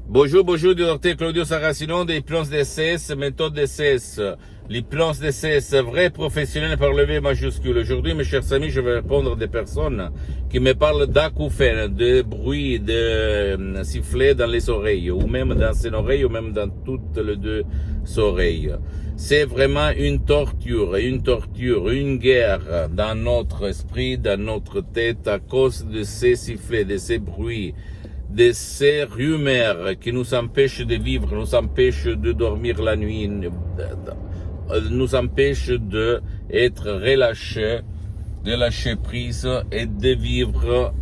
Bonjour, bonjour, docteur Claudio Saracino de l'hypnose DCS, méthode DCS. L'hypnose DCS, vrai professionnel par le V majuscule. Aujourd'hui, mes chers amis, je vais répondre à des personnes qui me parlent d'acouphènes, de bruit, de sifflet dans les oreilles, ou même dans ses oreilles, ou même dans toutes les deux oreilles. C'est vraiment une torture, une guerre dans notre esprit, dans notre tête, à cause de ces sifflets, de ces bruits, de ces rumeurs qui nous empêchent de vivre, nous empêchent de dormir la nuit, nous empêchent d'être relâchés, de lâcher prise et de vivre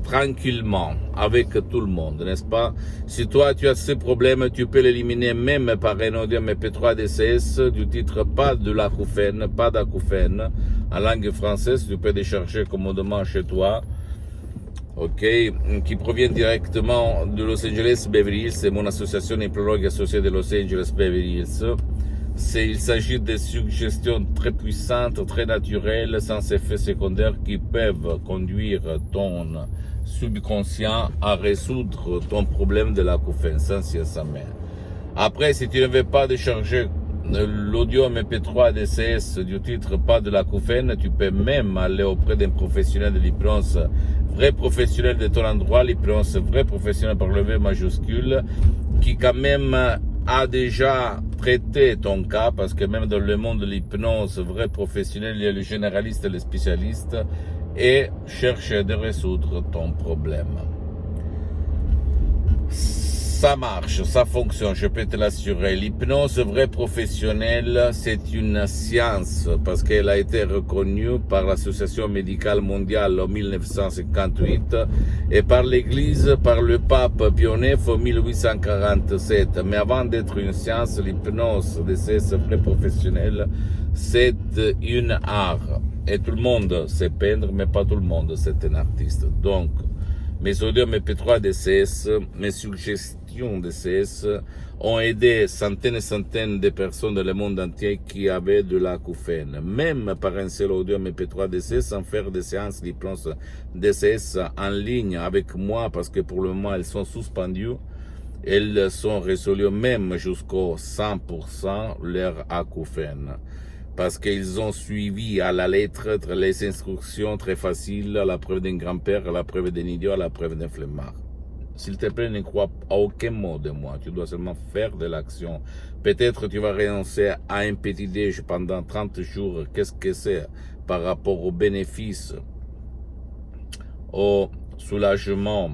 tranquillement avec tout le monde, n'est-ce pas? Si toi tu as ces problèmes, tu peux l'éliminer même par un audio MP3 DCS du titre pas de l'acouphène, pas d'acouphène, en langue française, tu peux décharger commodément chez toi. Ok, qui provient directement de Los Angeles Beverly Hills, c'est mon association hypnologue associée de Los Angeles Beverly Hills. Il s'agit de suggestions très puissantes, très naturelles, sans effets secondaires qui peuvent conduire ton subconscient à résoudre ton problème de l'acouphène sans sa main. Après, si tu ne veux pas décharger l'audio MP3 DCS du titre pas de l'acouphène, tu peux même aller auprès d'un professionnel de l'hypnose, vrai professionnel de ton endroit, l'hypnose vrai professionnel par le V majuscule, qui quand même a déjà traité ton cas, parce que même dans le monde de l'hypnose, vrai professionnel, il y a le généraliste et le spécialiste, et cherche de résoudre ton problème. Ça marche, ça fonctionne, je peux te l'assurer. L'hypnose vraie professionnelle, c'est une science parce qu'elle a été reconnue par l'Association médicale mondiale en 1958 et par l'Église, par le pape Pie IX en 1847. Mais avant d'être une science, l'hypnose de ces vrais professionnels, c'est une art. Et tout le monde sait peindre, mais pas tout le monde c'est un artiste. Donc, mes audios MP3 DCS, mes suggestions DCS ont aidé centaines et centaines de personnes dans le monde entier qui avaient de l'acouphène. Même par un seul audio MP3 DCS, sans faire des séances d'hypnose DCS en ligne avec moi, parce que pour le moment elles sont suspendues. Elles sont résolues même jusqu'au 100% leur acouphène. Parce qu'ils ont suivi à la lettre les instructions très faciles, à la preuve d'un grand-père, à la preuve d'un idiot, à la preuve d'un flemmard. S'il te plaît, ne crois à aucun mot de moi. Tu dois seulement faire de l'action. Peut-être tu vas renoncer à un petit déj pendant 30 jours. Qu'est-ce que c'est par rapport aux bénéfices, au soulagement,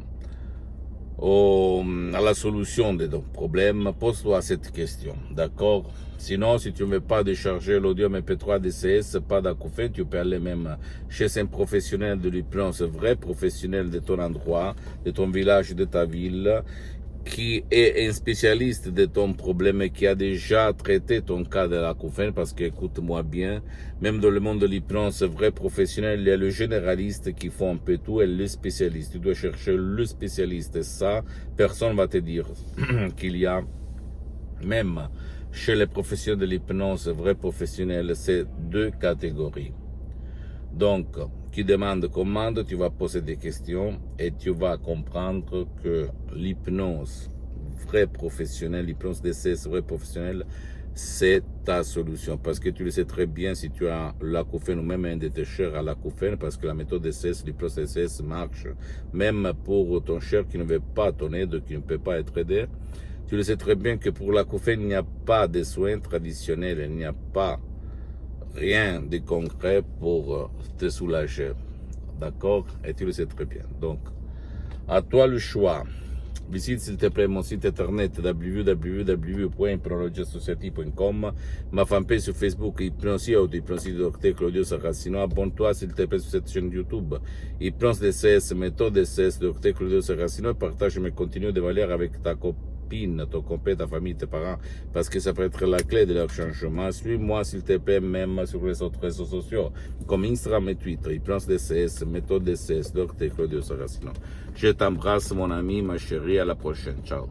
à la solution de ton problème? Pose-toi cette question, d'accord? Sinon, si tu ne veux pas décharger l'audio MP3 DCS, pas d'acouphène, tu peux aller même chez un professionnel de l'hypnose, vrai professionnel de ton endroit, de ton village, de ta ville, qui est un spécialiste de ton problème et qui a déjà traité ton cas de l'acouphène, parce que, écoute-moi bien, même dans le monde de l'hypnose, vrai professionnel, il y a le généraliste qui fait un peu tout et le spécialiste. Tu dois chercher le spécialiste. Et ça, personne ne va te dire qu'il y a, même chez les professionnels de l'hypnose, vrai professionnel, c'est deux catégories. Donc, qui demande commande, tu vas poser des questions et tu vas comprendre que l'hypnose vrai professionnel, l'hypnose DCS vrai professionnel, c'est ta solution. Parce que tu le sais très bien si tu as l'acouphène ou même un de tes chers à l'acouphène, parce que la méthode DCS, l'hypnose DCS marche même pour ton cher qui ne veut pas ton aide, qui ne peut pas être aidé. Tu le sais très bien que pour l'acouphène, il n'y a pas de soins traditionnels, il n'y a pas rien de concret pour te soulager. D'accord? Et tu le sais très bien. Donc, à toi le choix. Visite s'il te plaît mon site internet www.hypnologiassociative.com, ma fanpage sur Facebook Hypnosie Auto, Hypnosie du Docteur Claudio Saracino. Abonne-toi s'il te plaît sur cette chaîne YouTube Hypnose DCS, méthode DCS Docteur Claudio Saracino. Partage mes contenus de valeur avec ta copine, ton copain, ta famille, tes parents, parce que ça peut être la clé de leur changement. Suis-moi s'il te plaît même sur les autres réseaux sociaux comme Instagram et Twitter, Hypnose DCS, méthode DCS Docteur Claudio Saracino. Je t'embrasse mon ami, ma chérie, à la prochaine, ciao.